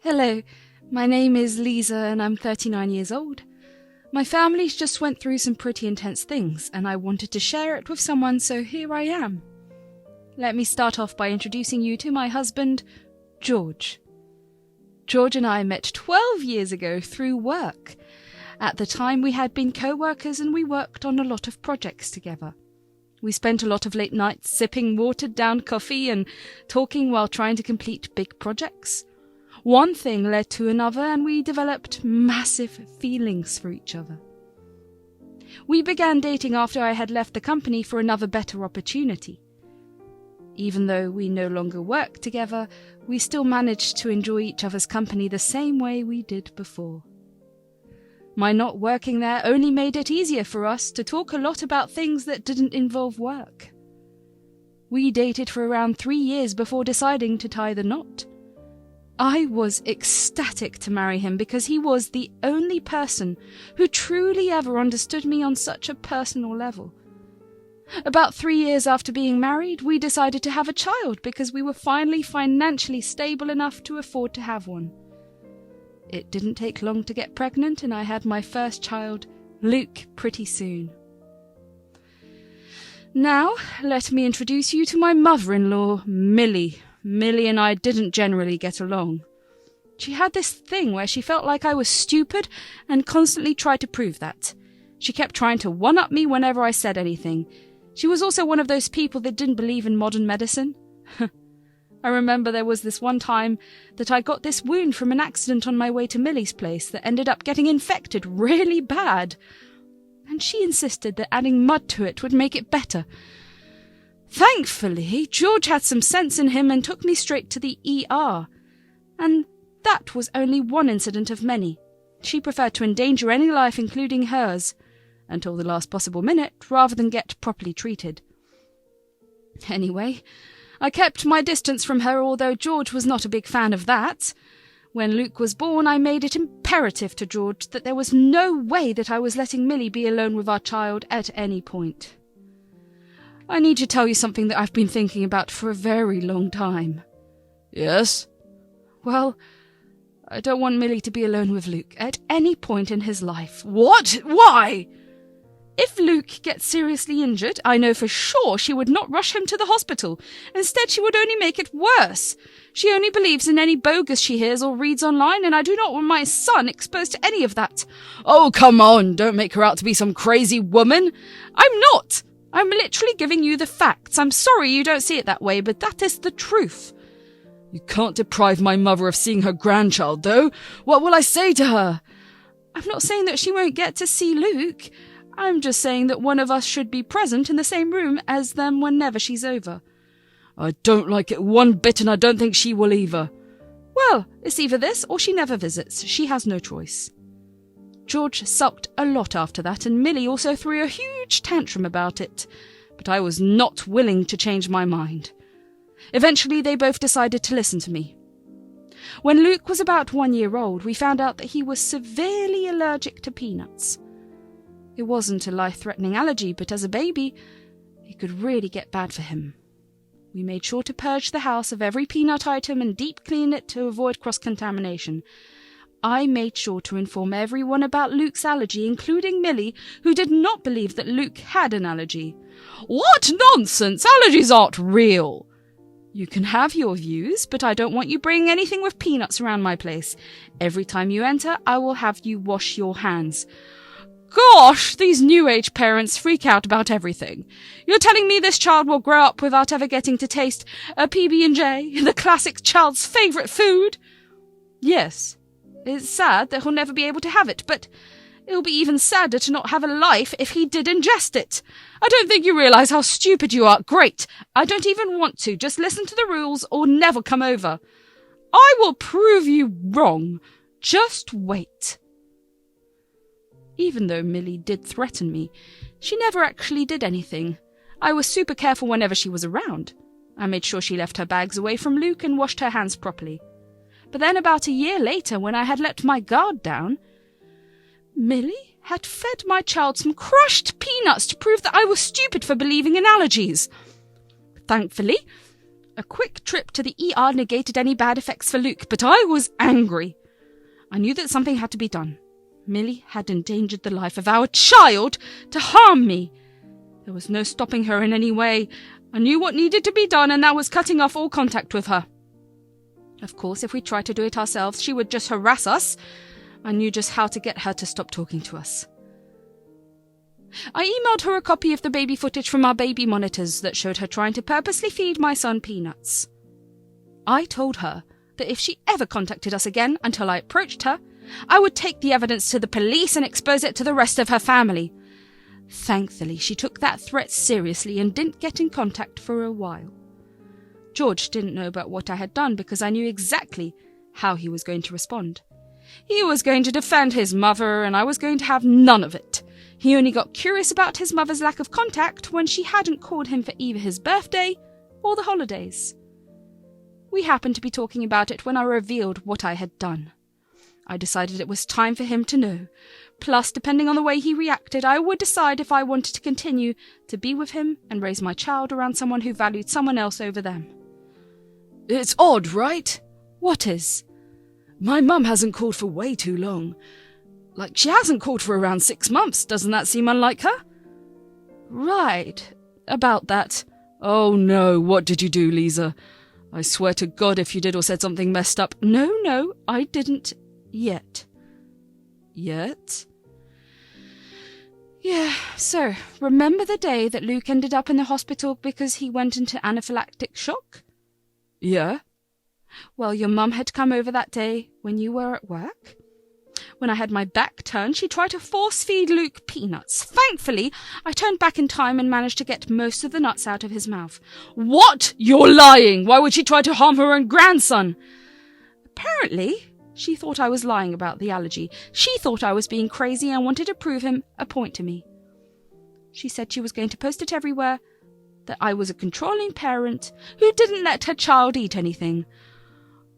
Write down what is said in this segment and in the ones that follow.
Hello, my name is Lisa and I'm 39 years old. My family's just went through some pretty intense things and I wanted to share it with someone, so here I am. Let me start off by introducing you to my husband, George. George and I met 12 years ago through work. At the time we had been co-workers and we worked on a lot of projects together. We spent a lot of late nights sipping watered-down coffee and talking while trying to complete big projects. One thing led to another and we developed massive feelings for each other. We began dating after I had left the company for another better opportunity. Even though we no longer worked together, we still managed to enjoy each other's company the same way we did before. My not working there only made it easier for us to talk a lot about things that didn't involve work. We dated for around 3 years before deciding to tie the knot. I was ecstatic to marry him because he was the only person who truly ever understood me on such a personal level. About 3 years after being married, we decided to have a child because we were finally financially stable enough to afford to have one. It didn't take long to get pregnant and I had my first child, Luke, pretty soon. Now, let me introduce you to my mother-in-law, Millie. Millie and I didn't generally get along. She had this thing where she felt like I was stupid and constantly tried to prove that. She kept trying to one-up me whenever I said anything. She was also one of those people that didn't believe in modern medicine. I remember there was this one time that I got this wound from an accident on my way to Millie's place that ended up getting infected really bad. And she insisted that adding mud to it would make it better. Thankfully, George had some sense in him and took me straight to the ER. And that was only one incident of many. She preferred to endanger any life, including hers, until the last possible minute, rather than get properly treated. Anyway, I kept my distance from her, although George was not a big fan of that. When Luke was born, I made it imperative to George that there was no way that I was letting Millie be alone with our child at any point. I need to tell you something that I've been thinking about for a very long time. Yes? Well, I don't want Millie to be alone with Luke at any point in his life. What? Why? If Luke gets seriously injured, I know for sure she would not rush him to the hospital. Instead, she would only make it worse. She only believes in any bogus she hears or reads online, and I do not want my son exposed to any of that. Oh, come on, don't make her out to be some crazy woman. I'm not. I'm literally giving you the facts. I'm sorry you don't see it that way, but that is the truth. You can't deprive my mother of seeing her grandchild, though. What will I say to her? I'm not saying that she won't get to see Luke. I'm just saying that one of us should be present in the same room as them whenever she's over. I don't like it one bit, and I don't think she will either. Well, it's either this or she never visits. She has no choice. George sulked a lot after that, and Millie also threw a huge tantrum about it. But I was not willing to change my mind. Eventually, they both decided to listen to me. When Luke was about 1 year old, we found out that he was severely allergic to peanuts. It wasn't a life-threatening allergy, but as a baby, it could really get bad for him. We made sure to purge the house of every peanut item and deep clean it to avoid cross-contamination. I made sure to inform everyone about Luke's allergy, including Millie, who did not believe that Luke had an allergy. What nonsense! Allergies aren't real! You can have your views, but I don't want you bringing anything with peanuts around my place. Every time you enter, I will have you wash your hands. Gosh, these new age parents freak out about everything. You're telling me this child will grow up without ever getting to taste a PB&J, the classic child's favourite food? Yes, it's sad that he'll never be able to have it, but it'll be even sadder to not have a life if he did ingest it. I don't think you realise how stupid you are. Great, I don't even want to. Just listen to the rules or never come over. I will prove you wrong. Just wait. Even though Millie did threaten me, she never actually did anything. I was super careful whenever she was around. I made sure she left her bags away from Luke and washed her hands properly. But then about a year later, when I had let my guard down, Millie had fed my child some crushed peanuts to prove that I was stupid for believing in allergies. Thankfully, A quick trip to the ER negated any bad effects for Luke, but I was angry. I knew that something had to be done. Millie had endangered the life of our child to harm me. There was no stopping her in any way. I knew what needed to be done, and that was cutting off all contact with her. Of course, if we tried to do it ourselves, she would just harass us. I knew just how to get her to stop talking to us. I emailed her a copy of the baby footage from our baby monitors that showed her trying to purposely feed my son peanuts. I told her that if she ever contacted us again until I approached her, I would take the evidence to the police and expose it to the rest of her family. Thankfully, she took that threat seriously and didn't get in contact for a while. George didn't know about what I had done because I knew exactly how he was going to respond. He was going to defend his mother, and I was going to have none of it. He only got curious about his mother's lack of contact when she hadn't called him for either his birthday or the holidays. We happened to be talking about it when I revealed what I had done. I decided it was time for him to know. Plus, depending on the way he reacted, I would decide if I wanted to continue to be with him and raise my child around someone who valued someone else over them. It's odd, right? What is? My mum hasn't called for way too long. Like, she hasn't called for around 6 months. Doesn't that seem unlike her? Right. About that. Oh no, what did you do, Lisa? I swear to God if you did or said something messed up. No, I didn't yet. Yet? Yeah, so, remember the day that Luke ended up in the hospital because he went into anaphylactic shock? Yeah. Well, your mum had come over that day when you were at work. When I had my back turned, she tried to force-feed Luke peanuts. Thankfully, I turned back in time and managed to get most of the nuts out of his mouth. What? You're lying! Why would she try to harm her own grandson? Apparently, she thought I was lying about the allergy. She thought I was being crazy and wanted to prove him a point to me. She said she was going to post it everywhere, that I was a controlling parent who didn't let her child eat anything.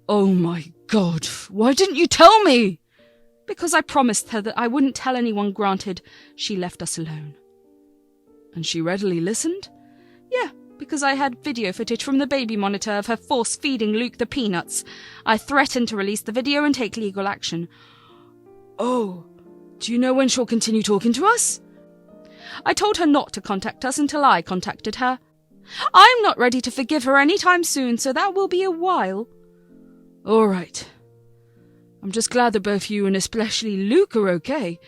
Oh my God, why didn't you tell me? Because I promised her that I wouldn't tell anyone, granted she left us alone. And she readily listened? Yeah, because I had video footage from the baby monitor of her force-feeding Luke the peanuts. I threatened to release the video and take legal action. Oh, do you know when she'll continue talking to us? I told her not to contact us until I contacted her. I'm not ready to forgive her anytime soon, so that will be a while. All right. I'm just glad that both you and especially Luke are okay.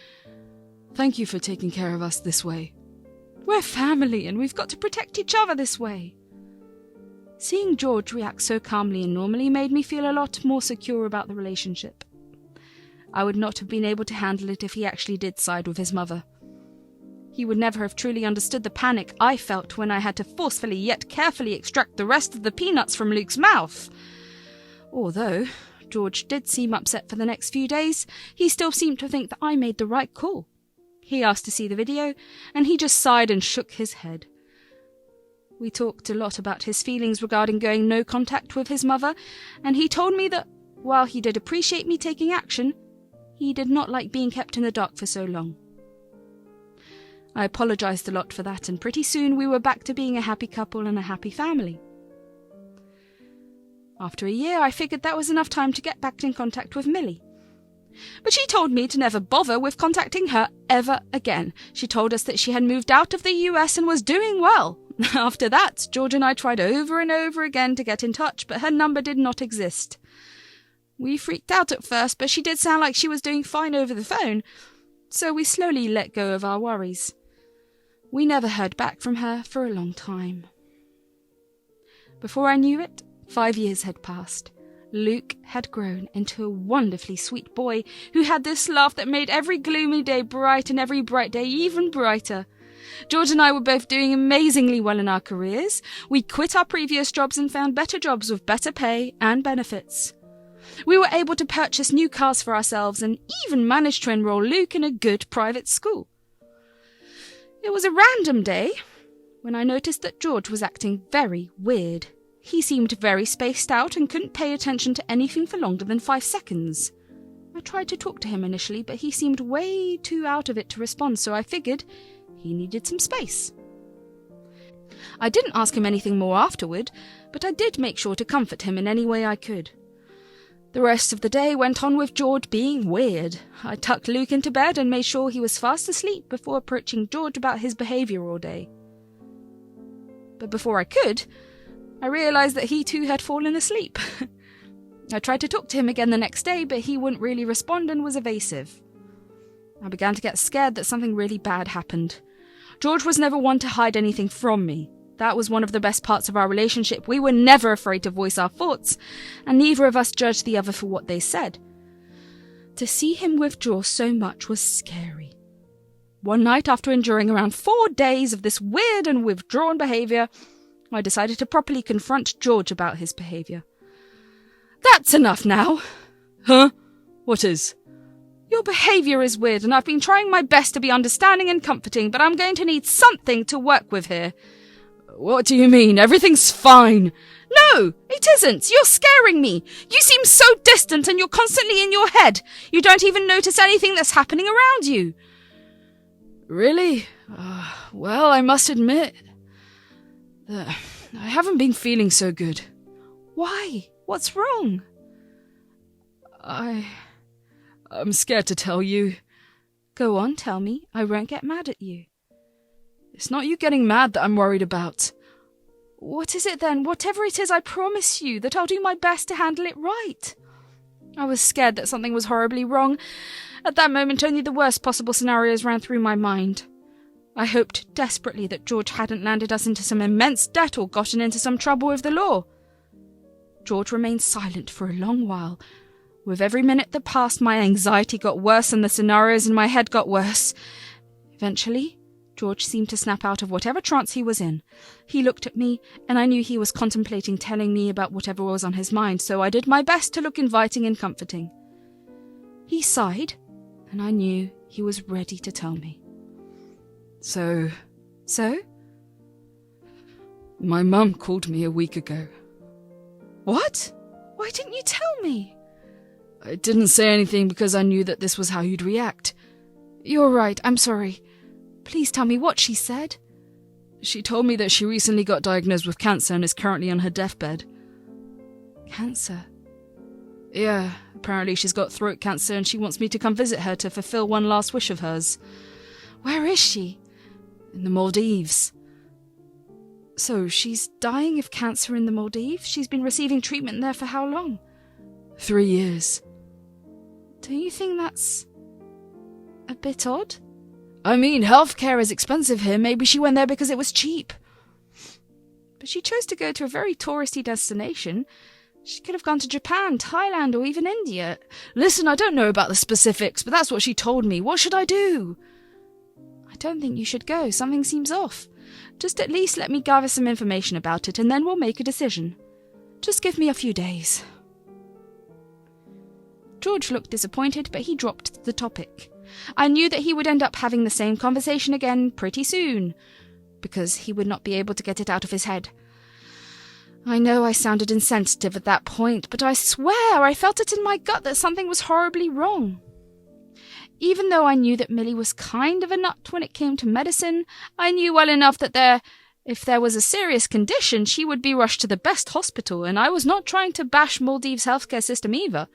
Thank you for taking care of us this way. We're family, and we've got to protect each other this way. Seeing George react so calmly and normally made me feel a lot more secure about the relationship. I would not have been able to handle it if he actually did side with his mother. He would never have truly understood the panic I felt when I had to forcefully yet carefully extract the rest of the peanuts from Luke's mouth. Although George did seem upset for the next few days, he still seemed to think that I made the right call. He asked to see the video, and he just sighed and shook his head. We talked a lot about his feelings regarding going no contact with his mother, and he told me that, while he did appreciate me taking action, he did not like being kept in the dark for so long. I apologized a lot for that, and pretty soon we were back to being a happy couple and a happy family. After a year, I figured that was enough time to get back in contact with Millie. But she told me to never bother with contacting her ever again. She told us that she had moved out of the US and was doing well. After that, George and I tried over and over again to get in touch, but her number did not exist. We freaked out at first, but she did sound like she was doing fine over the phone, so we slowly let go of our worries. We never heard back from her for a long time. Before I knew it, 5 years had passed. Luke had grown into a wonderfully sweet boy who had this laugh that made every gloomy day bright and every bright day even brighter. George and I were both doing amazingly well in our careers. We quit our previous jobs and found better jobs with better pay and benefits. We were able to purchase new cars for ourselves and even managed to enroll Luke in a good private school. It was a random day when I noticed that George was acting very weird. He seemed very spaced out and couldn't pay attention to anything for longer than 5 seconds. I tried to talk to him initially, but he seemed way too out of it to respond, so I figured he needed some space. I didn't ask him anything more afterward, but I did make sure to comfort him in any way I could. The rest of the day went on with George being weird. I tucked Luke into bed and made sure he was fast asleep before approaching George about his behaviour all day. But before I could, I realised that he too had fallen asleep. I tried to talk to him again the next day, but he wouldn't really respond and was evasive. I began to get scared that something really bad happened. George was never one to hide anything from me. That was one of the best parts of our relationship. We were never afraid to voice our thoughts, and neither of us judged the other for what they said. To see him withdraw so much was scary. One night, after enduring around 4 days of this weird and withdrawn behaviour, I decided to properly confront George about his behaviour. "That's enough now." Huh? What is? "Your behaviour is weird, and I've been trying my best to be understanding and comforting, but I'm going to need something to work with here." What do you mean? Everything's fine. "No, it isn't. You're scaring me. You seem so distant and you're constantly in your head. You don't even notice anything that's happening around you." Really? Well, I must admit that I haven't been feeling so good. "Why? What's wrong?" I'm scared to tell you. "Go on, tell me. I won't get mad at you." It's not you getting mad that I'm worried about. "What is it then? Whatever it is, I promise you that I'll do my best to handle it right." I was scared that something was horribly wrong. At that moment, only the worst possible scenarios ran through my mind. I hoped desperately that George hadn't landed us into some immense debt or gotten into some trouble with the law. George remained silent for a long while. With every minute that passed, my anxiety got worse and the scenarios in my head got worse. Eventually, George seemed to snap out of whatever trance he was in. He looked at me, and I knew he was contemplating telling me about whatever was on his mind, so I did my best to look inviting and comforting. He sighed, and I knew he was ready to tell me. So? "So?" My mum called me a week ago. "What? Why didn't you tell me?" I didn't say anything because I knew that this was how you'd react. "You're right, I'm sorry. Please tell me what she said." She told me that she recently got diagnosed with cancer and is currently on her deathbed. "Cancer?" Yeah, apparently she's got throat cancer and she wants me to come visit her to fulfill one last wish of hers. "Where is she?" In the Maldives. "So she's dying of cancer in the Maldives? She's been receiving treatment there for how long?" 3 years. "Don't you think that's a bit odd?" I mean, healthcare is expensive here. Maybe she went there because it was cheap. "But she chose to go to a very touristy destination. She could have gone to Japan, Thailand, or even India." Listen, I don't know about the specifics, but that's what she told me. What should I do? "I don't think you should go. Something seems off. Just at least let me gather some information about it, and then we'll make a decision. Just give me a few days." George looked disappointed, but he dropped the topic. I knew that he would end up having the same conversation again pretty soon, because he would not be able to get it out of his head. I know I sounded insensitive at that point, but I swear I felt it in my gut that something was horribly wrong. Even though I knew that Millie was kind of a nut when it came to medicine, I knew well enough that if there was a serious condition, she would be rushed to the best hospital, and I was not trying to bash Maldives' healthcare system either.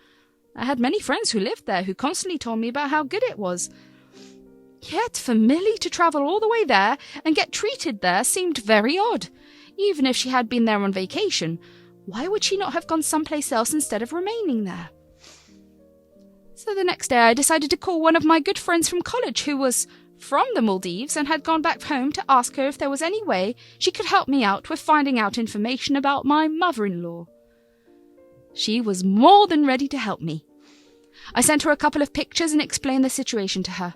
I had many friends who lived there who constantly told me about how good it was. Yet for Millie to travel all the way there and get treated there seemed very odd. Even if she had been there on vacation, why would she not have gone someplace else instead of remaining there? So the next day I decided to call one of my good friends from college who was from the Maldives and had gone back home to ask her if there was any way she could help me out with finding out information about my mother-in-law. She was more than ready to help me. I sent her a couple of pictures and explained the situation to her.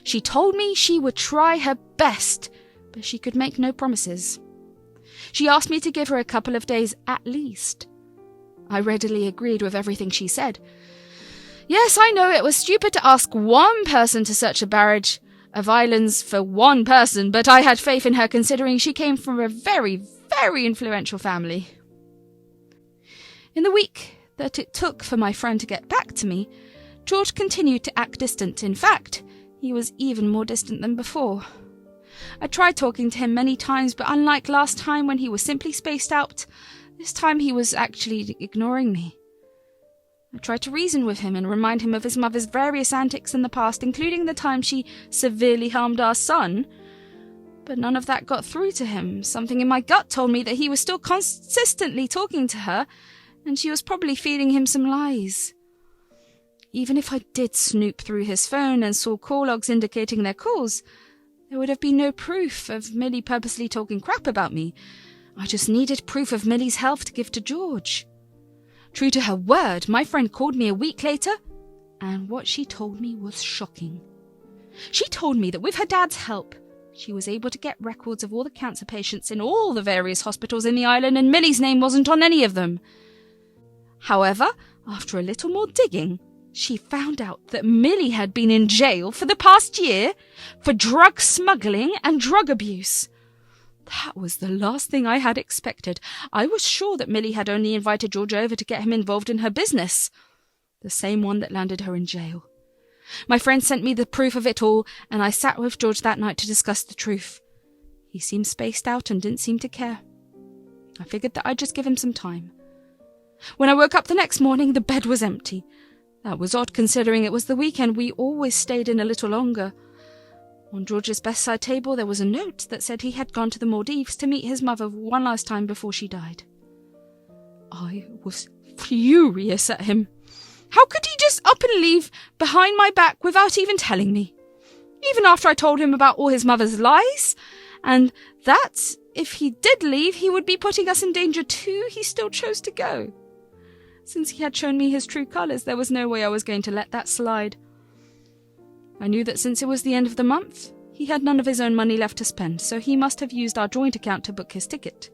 She told me she would try her best, but she could make no promises. She asked me to give her a couple of days at least. I readily agreed with everything she said. Yes, I know it was stupid to ask one person to search a barrage of islands for one person, but I had faith in her considering she came from a very, very influential family. In the week that it took for my friend to get back to me, George continued to act distant. In fact, he was even more distant than before. I tried talking to him many times, but unlike last time when he was simply spaced out, this time he was actually ignoring me. I tried to reason with him and remind him of his mother's various antics in the past, including the time she severely harmed our son, but none of that got through to him. Something in my gut told me that he was still consistently talking to her, and she was probably feeding him some lies. Even if I did snoop through his phone and saw call logs indicating their calls, there would have been no proof of Millie purposely talking crap about me. I just needed proof of Millie's health to give to George. True to her word, my friend called me a week later, and what she told me was shocking. She told me that with her dad's help, she was able to get records of all the cancer patients in all the various hospitals in the island, and Millie's name wasn't on any of them. However, after a little more digging, she found out that Millie had been in jail for the past year for drug smuggling and drug abuse. That was the last thing I had expected. I was sure that Millie had only invited George over to get him involved in her business, the same one that landed her in jail. My friend sent me the proof of it all, and I sat with George that night to discuss the truth. He seemed spaced out and didn't seem to care. I figured that I'd just give him some time. When I woke up the next morning, the bed was empty. That was odd, considering it was the weekend. We always stayed in a little longer. On George's bedside table there was a note that said he had gone to the Maldives to meet his mother one last time before she died. I was furious at him. How could he just up and leave behind my back without even telling me? Even after I told him about all his mother's lies, and that, if he did leave, he would be putting us in danger too, he still chose to go. Since he had shown me his true colours, there was no way I was going to let that slide. I knew that since it was the end of the month, he had none of his own money left to spend, so he must have used our joint account to book his ticket.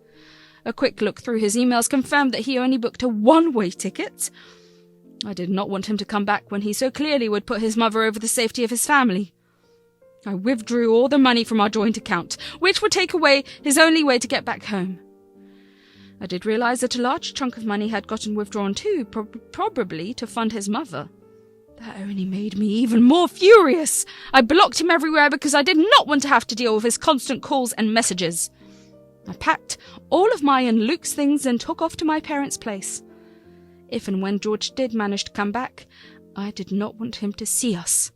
A quick look through his emails confirmed that he only booked a one-way ticket. I did not want him to come back when he so clearly would put his mother over the safety of his family. I withdrew all the money from our joint account, which would take away his only way to get back home. I did realise that a large chunk of money had gotten withdrawn too, probably to fund his mother. That only made me even more furious. I blocked him everywhere because I did not want to have to deal with his constant calls and messages. I packed all of my and Luke's things and took off to my parents' place. If and when George did manage to come back, I did not want him to see us.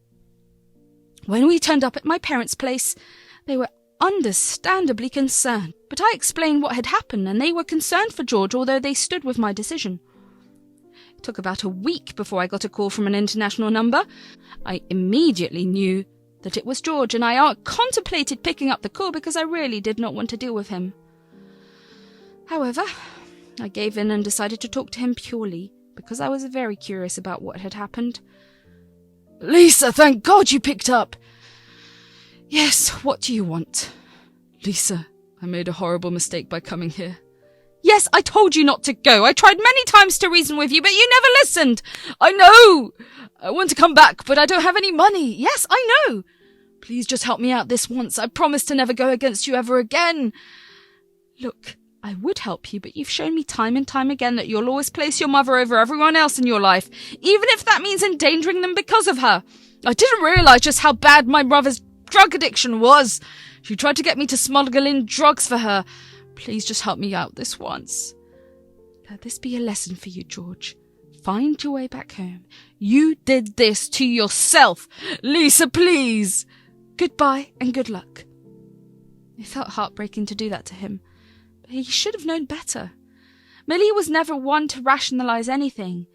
When we turned up at my parents' place, they were understandably concerned, but I explained what had happened, and they were concerned for George, although they stood with my decision. It took about a week before I got a call from an international number. I immediately knew that it was George, and I contemplated picking up the call because I really did not want to deal with him. However, I gave in and decided to talk to him purely because I was very curious about what had happened. Lisa, thank God you picked up. Yes, what do you want? Lisa, I made a horrible mistake by coming here. Yes, I told you not to go. I tried many times to reason with you, but you never listened. I know. I want to come back, but I don't have any money. Yes, I know. Please just help me out this once. I promise to never go against you ever again. Look, I would help you, but you've shown me time and time again that you'll always place your mother over everyone else in your life, even if that means endangering them because of her. I didn't realise just how bad my mother's drug addiction was. She tried to get me to smuggle in drugs for her. Please just help me out this once. Let this be a lesson for you, George. Find your way back home. You did this to yourself. Lisa, please. Goodbye and good luck. It felt heartbreaking to do that to him, but he should have known better. Millie was never one to rationalise anything.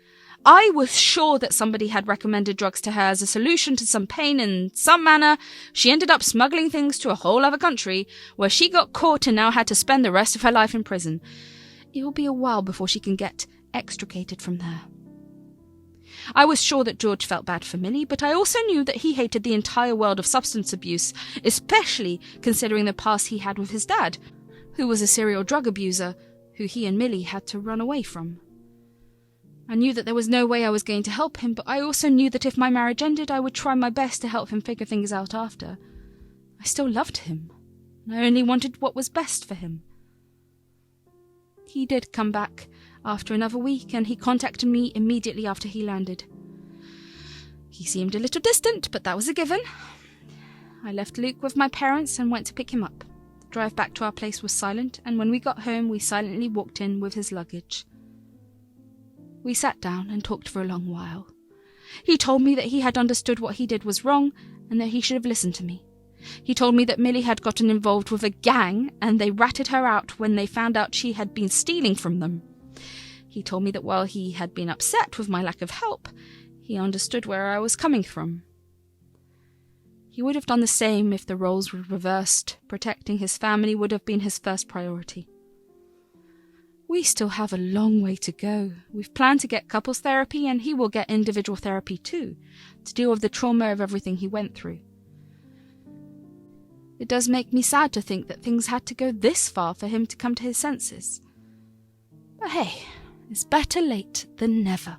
I was sure that somebody had recommended drugs to her as a solution to some pain in some manner. She ended up smuggling things to a whole other country, where she got caught and now had to spend the rest of her life in prison. It will be a while before she can get extricated from there. I was sure that George felt bad for Millie, but I also knew that he hated the entire world of substance abuse, especially considering the past he had with his dad, who was a serial drug abuser, who he and Millie had to run away from. I knew that there was no way I was going to help him, but I also knew that if my marriage ended, I would try my best to help him figure things out after. I still loved him, and I only wanted what was best for him. He did come back after another week, and he contacted me immediately after he landed. He seemed a little distant, but that was a given. I left Luke with my parents and went to pick him up. The drive back to our place was silent, and when we got home, we silently walked in with his luggage. We sat down and talked for a long while. He told me that he had understood what he did was wrong and that he should have listened to me. He told me that Millie had gotten involved with a gang and they ratted her out when they found out she had been stealing from them. He told me that while he had been upset with my lack of help, he understood where I was coming from. He would have done the same if the roles were reversed. Protecting his family would have been his first priority. We still have a long way to go. We've planned to get couples therapy, and he will get individual therapy too, to deal with the trauma of everything he went through. It does make me sad to think that things had to go this far for him to come to his senses. But hey, it's better late than never.